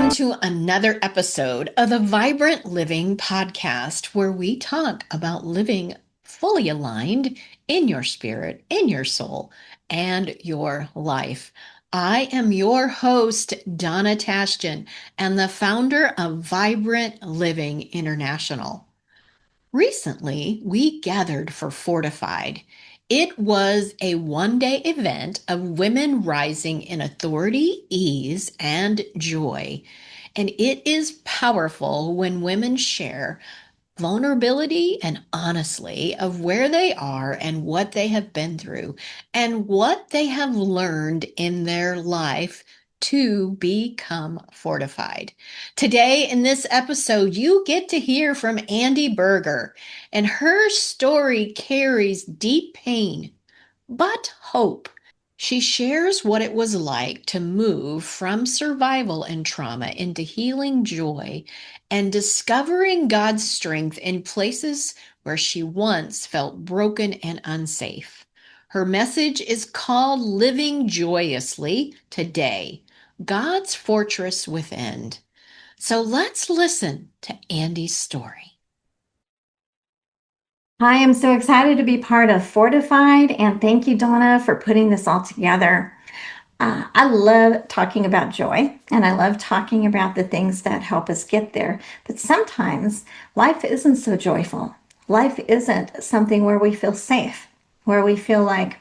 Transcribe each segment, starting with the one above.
Welcome to another episode of the Vibrant Living Podcast, where we talk about living fully aligned in your spirit, in your soul, and your life. I am your host, Donna Tashjian, and the founder of Vibrant Living International. Recently, we gathered for Fortified. It was a one-day event of women rising in authority, ease, and joy. And it is powerful when women share vulnerability and honestly of where they are and what they have been through and what they have learned in their life to become fortified. Today, in this episode, you get to hear from Andi Buerger, and her story carries deep pain but hope. She shares what it was like to move from survival and trauma into healing joy and discovering God's strength in places where she once felt broken and unsafe. Her message is called Living Joyously Today, God's Fortress Within. So let's listen to Andi's story. Hi, I'm so excited to be part of Fortified, and thank you, Donna, for putting this all together. I love talking about joy, and I love talking about the things that help us get there. But sometimes life isn't so joyful. Life isn't something where we feel safe, where we feel like,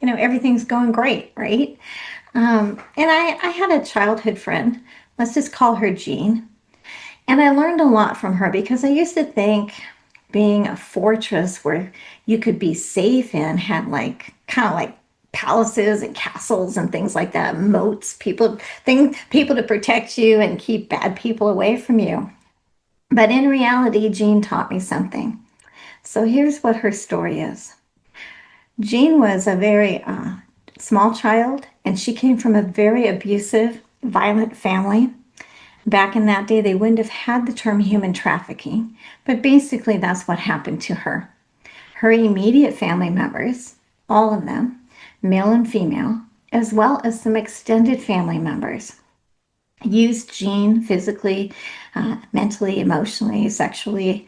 everything's going great, right? And I had a childhood friend, let's just call her Jean. And I learned a lot from her because I used to think being a fortress where you could be safe in had like kind of like palaces and castles and things like that, moats, people to protect you and keep bad people away from you. But in reality, Jean taught me something. So here's what her story is. Jean was a very small child, and she came from a very abusive, violent family. Back in that day, they wouldn't have had the term human trafficking, but basically that's what happened to her. Her immediate family members, all of them, male and female, as well as some extended family members, used Jean physically, mentally, emotionally, sexually.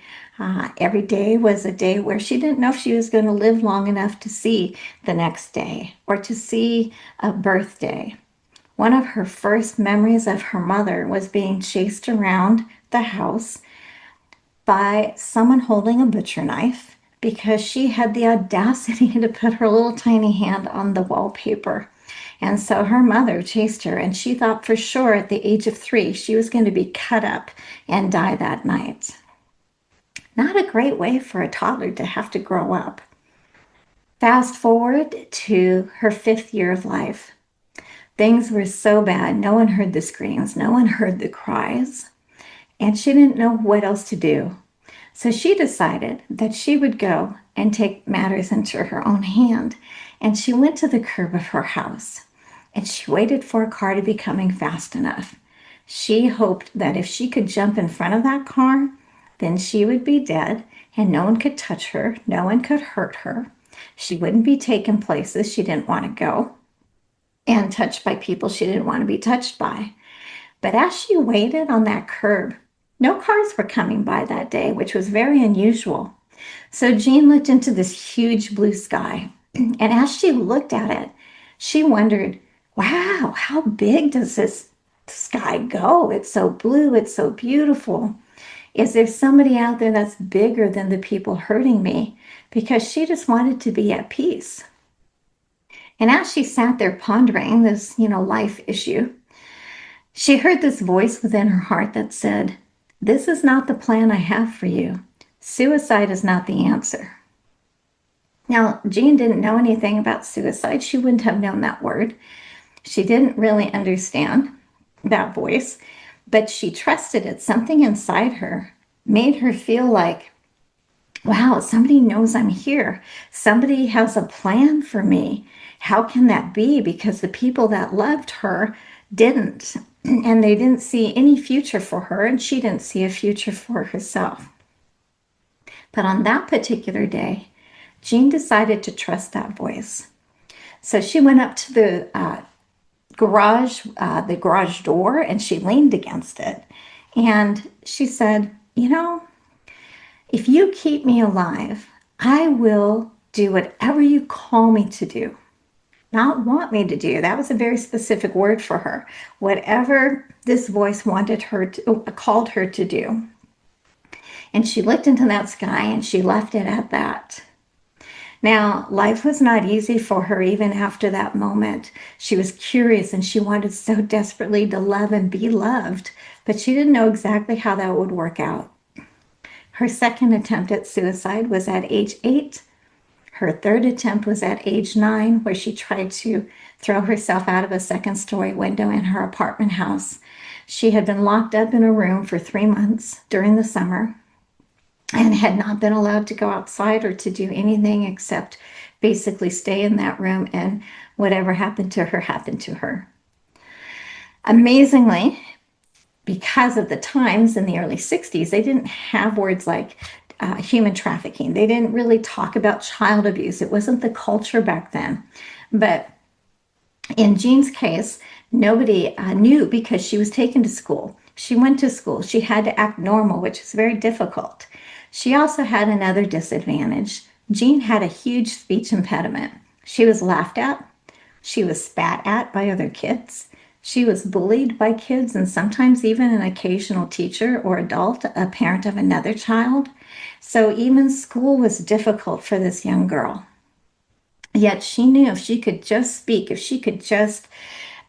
Every day was a day where she didn't know if she was going to live long enough to see the next day or to see a birthday. One of her first memories of her mother was being chased around the house by someone holding a butcher knife because she had the audacity to put her little tiny hand on the wallpaper. And so her mother chased her, and she thought for sure at the age of 3 she was going to be cut up and die that night. Not a great way for a toddler to have to grow up. Fast forward to her 5th year of life. Things were so bad. No one heard the screams. No one heard the cries. And she didn't know what else to do. So she decided that she would go and take matters into her own hand. And she went to the curb of her house. And she waited for a car to be coming fast enough. She hoped that if she could jump in front of that car, then she would be dead and no one could touch her. No one could hurt her. She wouldn't be taken places she didn't want to go and touched by people she didn't want to be touched by. But as she waited on that curb, no cars were coming by that day, which was very unusual. So Jean looked into this huge blue sky. And as she looked at it, she wondered, wow, how big does this sky go? It's so blue, it's so beautiful. Is there somebody out there that's bigger than the people hurting me? Because she just wanted to be at peace. And as she sat there pondering this, life issue, she heard this voice within her heart that said, "This is not the plan I have for you. Suicide is not the answer." Now, Jean didn't know anything about suicide. She wouldn't have known that word. She didn't really understand that voice, but she trusted it. Something inside her made her feel like, wow, somebody knows I'm here. Somebody has a plan for me. How can that be? Because the people that loved her didn't, and they didn't see any future for her, and she didn't see a future for herself. But on that particular day, Jean decided to trust that voice. So she went up to the the garage door, and she leaned against it. And she said, if you keep me alive, I will do whatever you call me to do. Not want me to do. That was a very specific word for her. Whatever this voice called her to do. And she looked into that sky and she left it at that. Now, life was not easy for her even after that moment. She was curious and she wanted so desperately to love and be loved, but she didn't know exactly how that would work out. Her second attempt at suicide was at age 8. Her third attempt was at age 9, where she tried to throw herself out of a second-story window in her apartment house. She had been locked up in a room for 3 months during the summer and had not been allowed to go outside or to do anything except basically stay in that room, and whatever happened to her happened to her. Amazingly, because of the times in the early 60s, they didn't have words like human trafficking. They didn't really talk about child abuse. It wasn't the culture back then. But in Jean's case, nobody knew because she was taken to school. She went to school. She had to act normal, which is very difficult. She also had another disadvantage. Jean had a huge speech impediment. She was laughed at. She was spat at by other kids. She was bullied by kids and sometimes even an occasional teacher or adult, a parent of another child. So even school was difficult for this young girl. Yet she knew if she could just speak, if she could just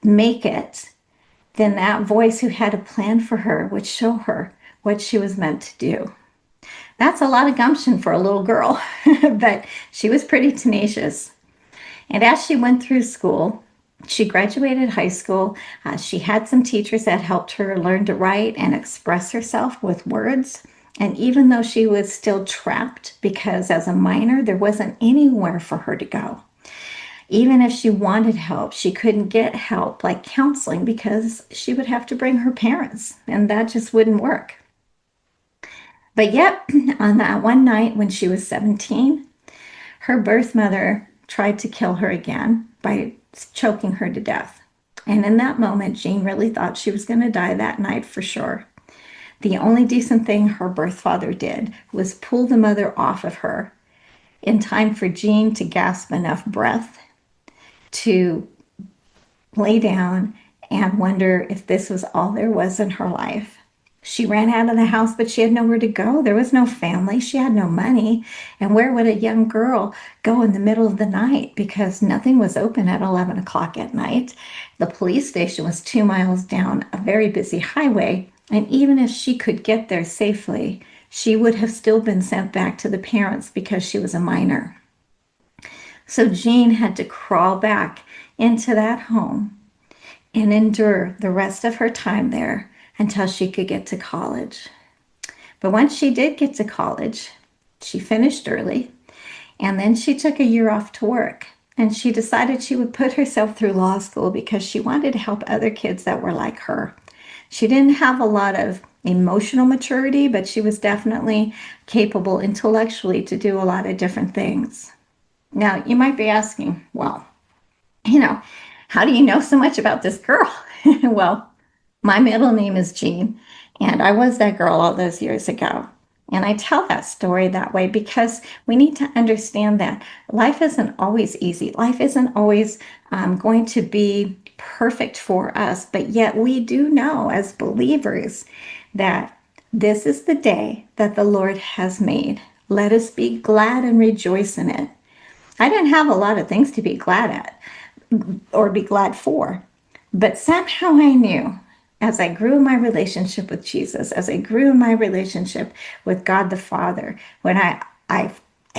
make it, then that voice who had a plan for her would show her what she was meant to do. That's a lot of gumption for a little girl, but she was pretty tenacious. And as she went through school, she graduated high school. She had some teachers that helped her learn to write and express herself with words. And even though she was still trapped, because as a minor, there wasn't anywhere for her to go. Even if she wanted help, she couldn't get help like counseling because she would have to bring her parents, and that just wouldn't work. But yet, on that one night when she was 17, her birth mother tried to kill her again by choking her to death. And in that moment, Jean really thought she was going to die that night for sure. The only decent thing her birth father did was pull the mother off of her in time for Jean to gasp enough breath to lay down and wonder if this was all there was in her life. She ran out of the house, but she had nowhere to go. There was no family. She had no money. And where would a young girl go in the middle of the night? Because nothing was open at 11 o'clock at night. The police station was 2 miles down a very busy highway. And even if she could get there safely, she would have still been sent back to the parents because she was a minor. So Jean had to crawl back into that home and endure the rest of her time there until she could get to college. But once she did get to college, she finished early, and then she took a year off to work. And she decided she would put herself through law school because she wanted to help other kids that were like her. She didn't have a lot of emotional maturity, but she was definitely capable intellectually to do a lot of different things. Now, you might be asking, well, how do you know so much about this girl? Well, my middle name is Jean, and I was that girl all those years ago. And I tell that story that way because we need to understand that life isn't always easy. Life isn't always going to be perfect for us, but yet we do know as believers that this is the day that the Lord has made. Let us be glad and rejoice in it. I didn't have a lot of things to be glad at or be glad for, but somehow I knew as I grew in my relationship with Jesus, as I grew in my relationship with God the Father, when I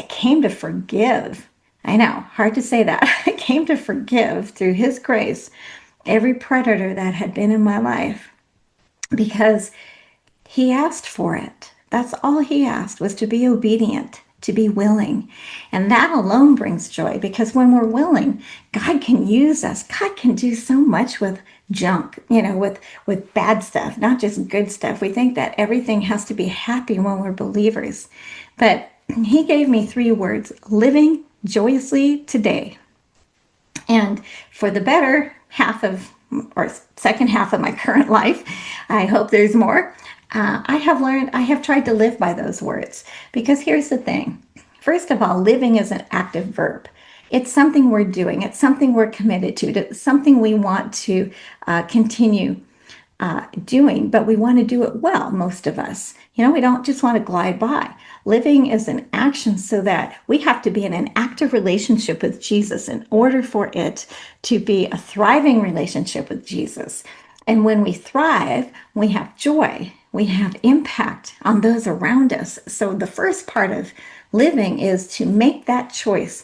came to forgive. I know, hard to say that. I came to forgive through His grace every predator that had been in my life because He asked for it. That's all He asked, was to be obedient, to be willing. And that alone brings joy because when we're willing, God can use us. God can do so much with junk, with bad stuff, not just good stuff. We think that everything has to be happy when we're believers. But He gave me 3 words: living joyously today. And for the better half of or second half of my current life, I hope there's more. I have tried to live by those words, because here's the thing. First of all, living is an active verb. It's something we're doing. It's something we're committed to. It's something we want to continue doing, but we want to do it well, most of us. We don't just want to glide by. Living is an action, so that we have to be in an active relationship with Jesus in order for it to be a thriving relationship with Jesus. And when we thrive, we have joy, we have impact on those around us. So the first part of living is to make that choice.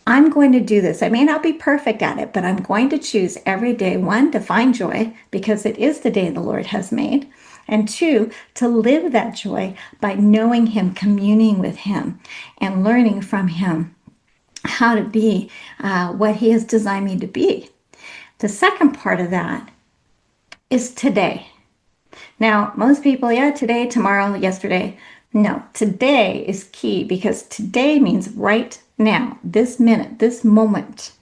I'm going to do this. I may not be perfect at it, but I'm going to choose every day, one, to find joy, because it is the day the Lord has made. And two, to live that joy by knowing Him, communing with Him, and learning from Him how to be what He has designed me to be. The second part of that is today. Now, most people, yeah, today, tomorrow, yesterday. No, today is key, because today means right now, this minute, this moment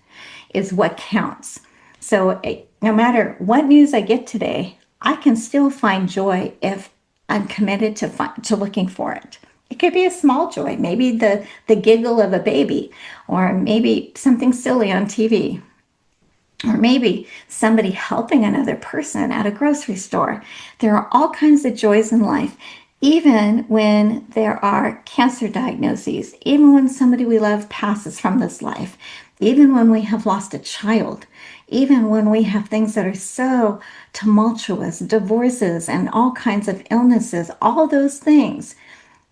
is what counts. So no matter what news I get today, I can still find joy if I'm committed to looking for it. It could be a small joy, maybe the giggle of a baby, or maybe something silly on TV, or maybe somebody helping another person at a grocery store. There are all kinds of joys in life, even when there are cancer diagnoses, even when somebody we love passes from this life, even when we have lost a child, even when we have things that are so tumultuous, divorces and all kinds of illnesses, all those things,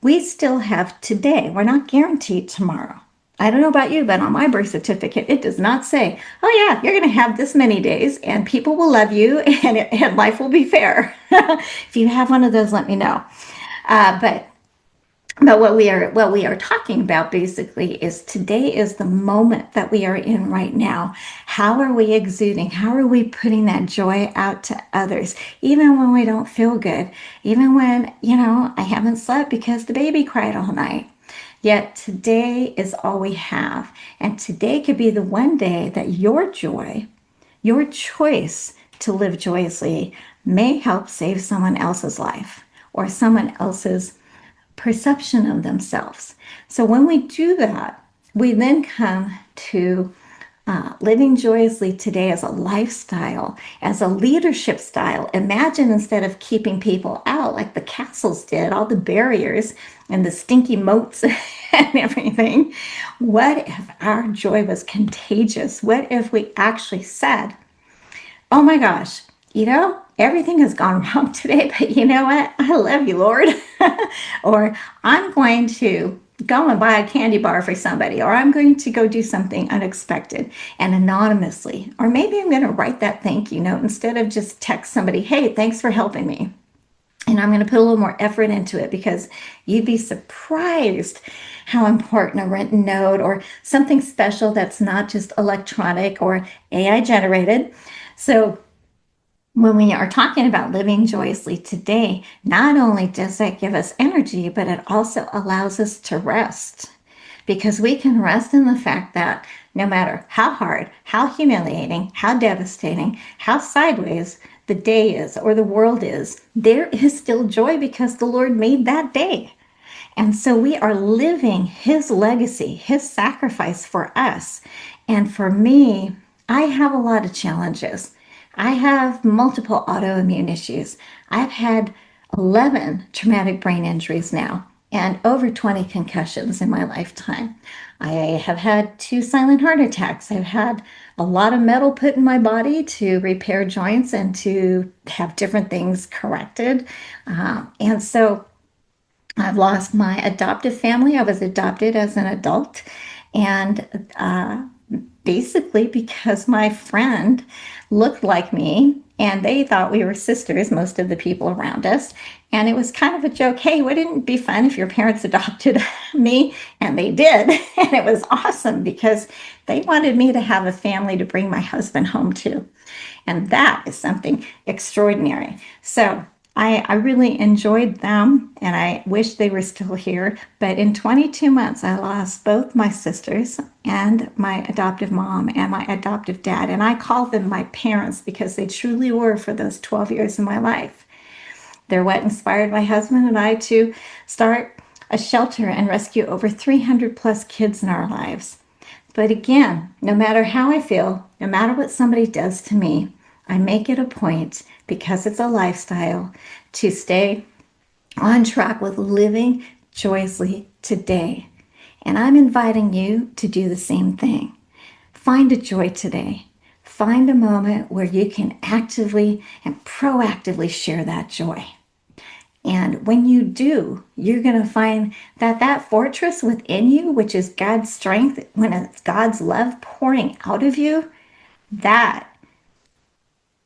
we still have today. We're not guaranteed tomorrow. I don't know about you, but on my birth certificate, it does not say, oh yeah, you're going to have this many days and people will love you and life will be fair. If you have one of those, let me know. But what we are talking about basically is today is the moment that we are in right now. How are we exuding? How are we putting that joy out to others? Even when we don't feel good, even when, I haven't slept because the baby cried all night. Yet today is all we have. And today could be the one day that your joy, your choice to live joyously, may help save someone else's life or someone else's perception of themselves. So when we do that, we then come to living joyously today as a lifestyle, as a leadership style. Imagine, instead of keeping people out like the castles did, all the barriers and the stinky moats and everything, what if our joy was contagious? What if we actually said, oh my gosh, everything has gone wrong today, but you know what? I love you, Lord. Or I'm going to go and buy a candy bar for somebody, or I'm going to go do something unexpected and anonymously. Or maybe I'm going to write that thank you note instead of just text somebody, hey, thanks for helping me. And I'm going to put a little more effort into it, because you'd be surprised how important a written note or something special that's not just electronic or AI generated. So when we are talking about living joyously today, not only does that give us energy, but it also allows us to rest, because we can rest in the fact that no matter how hard, how humiliating, how devastating, how sideways the day is or the world is, there is still joy, because the Lord made that day. And so we are living His legacy, His sacrifice for us. And for me, I have a lot of challenges. I have multiple autoimmune issues. I've had 11 traumatic brain injuries now and over 20 concussions in my lifetime. I have had 2 silent heart attacks. I've had a lot of metal put in my body to repair joints and to have different things corrected. And so I've lost my adoptive family. I was adopted as an adult. And basically because my friend looked like me and they thought we were sisters, most of the people around us. And it was kind of a joke. Hey, wouldn't it be fun if your parents adopted me? And they did. And it was awesome because they wanted me to have a family to bring my husband home to. And that is something extraordinary. So I really enjoyed them and I wish they were still here. But in 22 months, I lost both my sisters and my adoptive mom and my adoptive dad. And I call them my parents because they truly were for those 12 years of my life. They're what inspired my husband and I to start a shelter and rescue over 300 plus kids in our lives. But again, no matter how I feel, no matter what somebody does to me, I make it a point, because it's a lifestyle, to stay on track with living joyously today. And I'm inviting you to do the same thing. Find a joy today. Find a moment where you can actively and proactively share that joy. And when you do, you're going to find that that fortress within you, which is God's strength, when it's God's love pouring out of you, that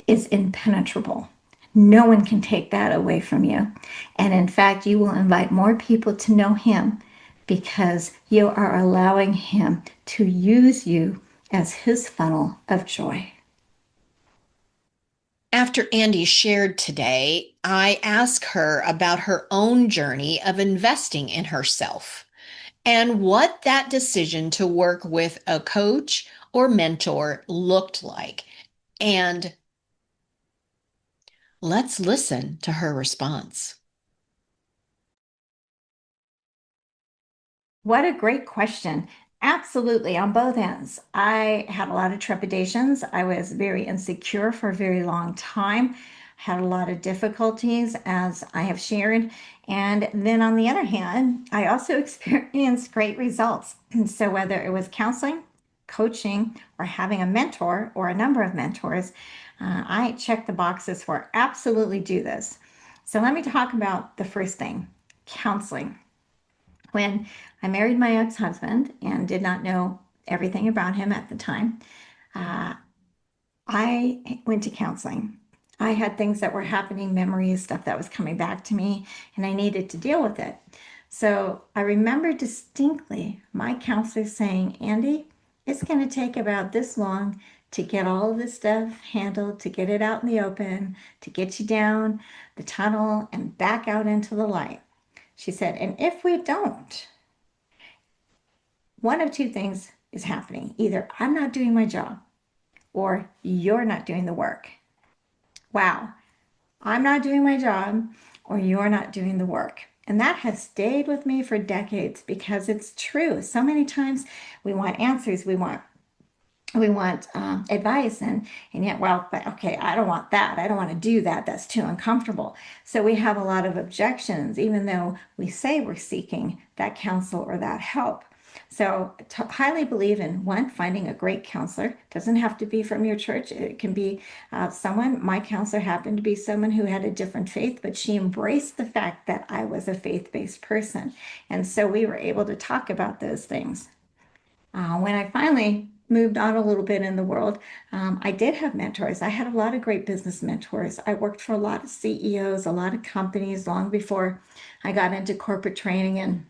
is impenetrable. No one can take that away from you. And in fact, you will invite more people to know Him because you are allowing Him to use you as His funnel of joy. After Andi shared today, I asked her about her own journey of investing in herself and what that decision to work with a coach or mentor looked like. And let's listen to her response. What a great question. Absolutely, on both ends. I had a lot of trepidations. I was very insecure for a very long time, had a lot of difficulties, as I have shared. And then on the other hand, I also experienced great results. And so, whether it was counseling, coaching, or having a mentor or a number of mentors, I checked the boxes for absolutely do this. So, let me talk about the first thing, counseling. When I married my ex husband and did not know everything about him at the time, uh, I went to counseling. I had things that were happening, memories, stuff that was coming back to me, and I needed to deal with it. So I remember distinctly my counselor saying, Andi, it's going to take about this long to get all of this stuff handled, to get it out in the open, to get you down the tunnel and back out into the light. She said, and if we don't, one of two things is happening. Either I'm not doing my job or you're not doing the work. Wow, I'm not doing my job or you're not doing the work. And that has stayed with me for decades because it's true. So many times we want answers, we want advice, and yet, well, but okay, I don't want that, I don't want to do that, that's too uncomfortable. So we have a lot of objections even though we say we're seeking that counsel or that help. So highly believe in one, finding a great counselor. It doesn't have to be from your church. It can be someone. My counselor happened to be someone who had a different faith, but she embraced the fact that I was a faith-based person, and so we were able to talk about those things. When I finally moved on a little bit in the world, I did have mentors. I had a lot of great business mentors. I worked for a lot of CEOs, a lot of companies long before I got into corporate training and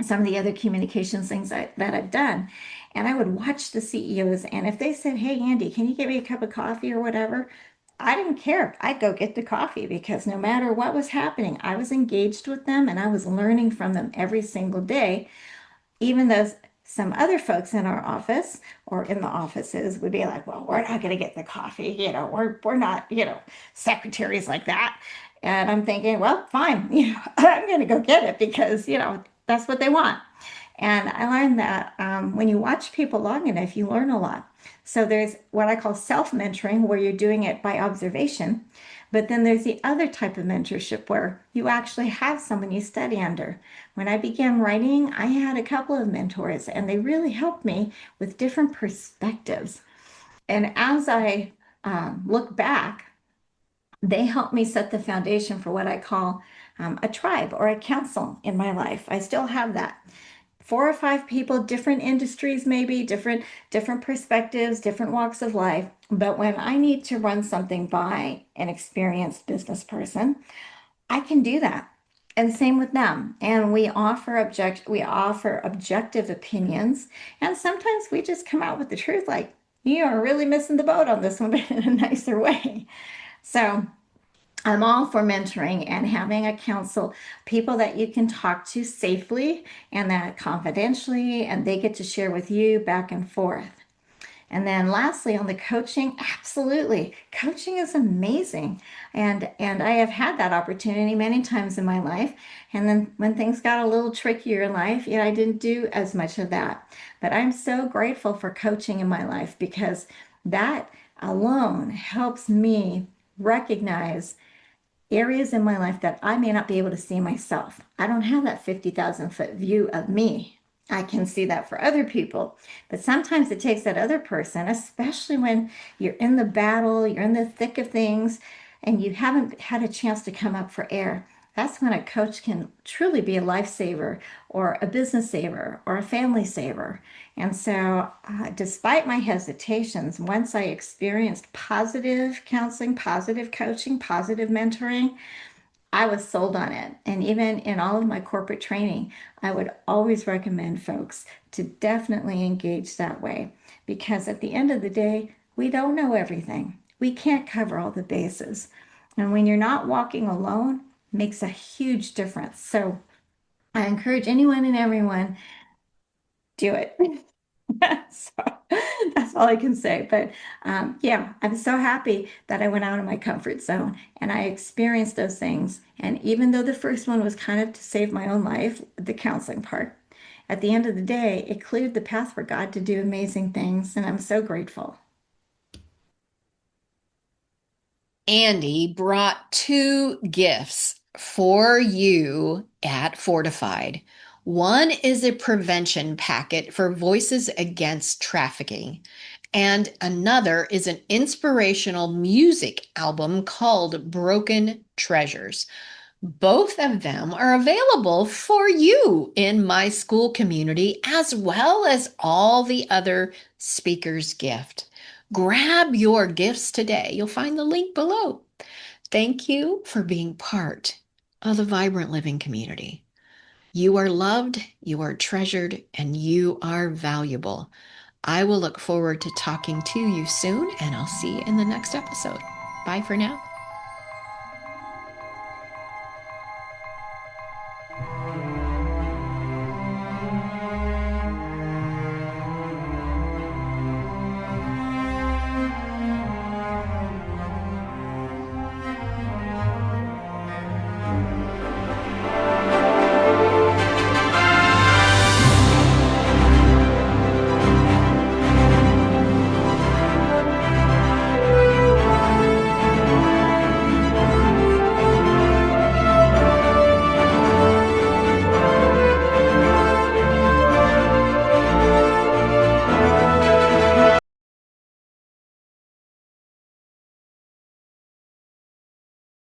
some of the other communications things that I've done. And I would watch the CEOs, and if they said, hey, Andi, can you get me a cup of coffee or whatever? I didn't care. I'd go get the coffee because no matter what was happening, I was engaged with them and I was learning from them every single day, even though some other folks in our office or in the offices would be like, well, we're not going to get the coffee. We're not, secretaries like that. And I'm thinking, well, fine, I'm going to go get it because, that's what they want. And I learned that when you watch people long enough, you learn a lot. So there's what I call self-mentoring, where you're doing it by observation. But then there's the other type of mentorship where you actually have someone you study under. When I began writing, I had a couple of mentors, and they really helped me with different perspectives. And as I look back, they helped me set the foundation for what I call a tribe or a council in my life. I still have that. 4 or 5 people, different industries, maybe different perspectives, different walks of life. But when I need to run something by an experienced business person, I can do that. And same with them. And we offer objective opinions. And sometimes we just come out with the truth, like, you are really missing the boat on this one, but in a nicer way. So I'm all for mentoring and having a counsel, people that you can talk to safely and that confidentially, and they get to share with you back and forth. And then lastly, on the coaching, absolutely. Coaching is amazing. And I have had that opportunity many times in my life. And then when things got a little trickier in life, I didn't do as much of that. But I'm so grateful for coaching in my life because that alone helps me recognize areas in my life that I may not be able to see myself. I don't have that 50,000-foot view of me. I can see that for other people, but sometimes it takes that other person, especially when you're in the battle, you're in the thick of things, and you haven't had a chance to come up for air. That's when a coach can truly be a lifesaver or a business saver or a family saver. And so, despite my hesitations, once I experienced positive counseling, positive coaching, positive mentoring, I was sold on it. And even in all of my corporate training, I would always recommend folks to definitely engage that way because at the end of the day, we don't know everything. We can't cover all the bases. And when you're not walking alone, it makes a huge difference. So I encourage anyone and everyone do it. So that's all I can say. But yeah, I'm so happy that I went out of my comfort zone and I experienced those things. And even though the first one was kind of to save my own life, the counseling part, at the end of the day, it cleared the path for God to do amazing things. And I'm so grateful. Andy brought two gifts for you at Fortified. One is a prevention packet for Voices Against Trafficking, and another is an inspirational music album called Broken Treasures. Both of them are available for you in my school community, as well as all the other speakers' gift. Grab your gifts today. You'll find the link below. Thank you for being part of the vibrant living community. You are loved, you are treasured, and you are valuable. I will look forward to talking to you soon, and I'll see you in the next episode. Bye for now.